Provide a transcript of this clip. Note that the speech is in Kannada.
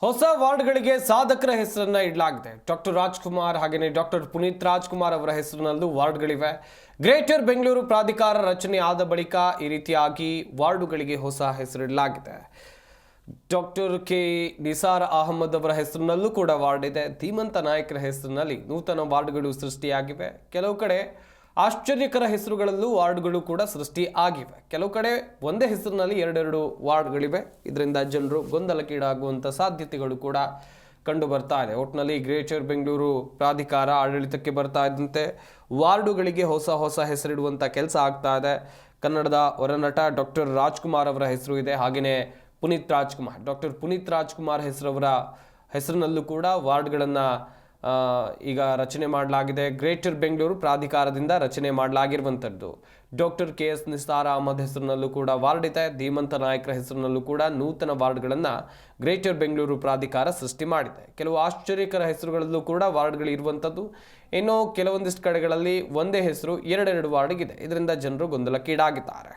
ಹೊಸ ವಾರ್ಡ್ಗಳಿಗೆ ಸಾಧಕರ ಹೆಸರನ್ನ ಇಡಲಾಗಿದೆ. ಡಾಕ್ಟರ್ ರಾಜ್ಕುಮಾರ್ ಹಾಗೆಯೇ ಡಾಕ್ಟರ್ ಪುನೀತ್ ರಾಜ್ಕುಮಾರ್ ಅವರ ಹೆಸರಿನಲ್ಲೂ ವಾರ್ಡ್ಗಳಿವೆ. ಗ್ರೇಟರ್ ಬೆಂಗಳೂರು ಪ್ರಾಧಿಕಾರ ರಚನೆ ಆದ ಬಳಿಕ ಈ ರೀತಿಯಾಗಿ ವಾರ್ಡುಗಳಿಗೆ ಹೊಸ ಹೆಸರಿಡಲಾಗಿದೆ. ಡಾಕ್ಟರ್ ಕೆ ನಿಸಾರ್ ಅಹಮದ್ ಅವರ ಹೆಸರಿನಲ್ಲೂ ಕೂಡ ವಾರ್ಡ್ ಇದೆ. ಧೀಮಂತ ನಾಯಕರ ಹೆಸರಿನಲ್ಲಿ ನೂತನ ವಾರ್ಡ್ಗಳು ಸೃಷ್ಟಿಯಾಗಿವೆ. ಕೆಲವು ಕಡೆ ಆಶ್ಚರ್ಯಕರ ಹೆಸರುಗಳಲ್ಲೂ ವಾರ್ಡ್ಗಳು ಕೂಡ ಸೃಷ್ಟಿ ಆಗಿವೆ. ಕೆಲವು ಕಡೆ ಒಂದೇ ಹೆಸರಿನಲ್ಲಿ ಎರಡೆರಡು ವಾರ್ಡ್ಗಳಿವೆ. ಇದರಿಂದ ಜನರು ಗೊಂದಲಕ್ಕೀಡಾಗುವಂಥ ಸಾಧ್ಯತೆಗಳು ಕೂಡ ಕಂಡು ಬರ್ತಾ ಇದೆ. ಒಟ್ಟಿನಲ್ಲಿ ಗ್ರೇಟರ್ ಬೆಂಗಳೂರು ಪ್ರಾಧಿಕಾರ ಆಡಳಿತಕ್ಕೆ ಬರ್ತಾ ಇದ್ದಂತೆ ವಾರ್ಡುಗಳಿಗೆ ಹೊಸ ಹೆಸರಿಡುವಂಥ ಕೆಲಸ ಆಗ್ತಾ ಇದೆ. ಕನ್ನಡದ ಹೊರನಟ ಡಾಕ್ಟರ್ ರಾಜ್ಕುಮಾರ್ ಅವರ ಹೆಸರು ಇದೆ. ಹಾಗೆಯೇ ಪುನೀತ್ ರಾಜ್ಕುಮಾರ್, ಡಾಕ್ಟರ್ ಪುನೀತ್ ರಾಜ್ಕುಮಾರ್ ಹೆಸರಿನಲ್ಲೂ ಕೂಡ ವಾರ್ಡ್ಗಳನ್ನು ಈಗ ರಚನೆ ಮಾಡಲಾಗಿದೆ. ಗ್ರೇಟರ್ ಬೆಂಗಳೂರು ಪ್ರಾಧಿಕಾರದಿಂದ ರಚನೆ ಮಾಡಲಾಗಿರುವಂಥದ್ದು. Doctor K S Nisar Ahmed ಹೆಸರಿನಲ್ಲೂ ಕೂಡ ವಾರ್ಡ್ ಇದೆ. ಧೀಮಂತ ನಾಯಕರ ಹೆಸರಿನಲ್ಲೂ ಕೂಡ ನೂತನ ವಾರ್ಡ್ಗಳನ್ನು ಗ್ರೇಟರ್ ಬೆಂಗಳೂರು ಪ್ರಾಧಿಕಾರ ಸೃಷ್ಟಿ ಮಾಡಿದೆ. ಕೆಲವು ಆಶ್ಚರ್ಯಕರ ಹೆಸರುಗಳಲ್ಲೂ ಕೂಡ ವಾರ್ಡ್ಗಳು ಇರುವಂಥದ್ದು. ಇನ್ನು ಕೆಲವೊಂದಿಷ್ಟು ಕಡೆಗಳಲ್ಲಿ ಒಂದೇ ಹೆಸರು ಎರಡೆರಡು ವಾರ್ಡ್ಗಿದೆ. ಇದರಿಂದ ಜನರು ಗೊಂದಲಕ್ಕೀಡಾಗಿದ್ದಾರೆ.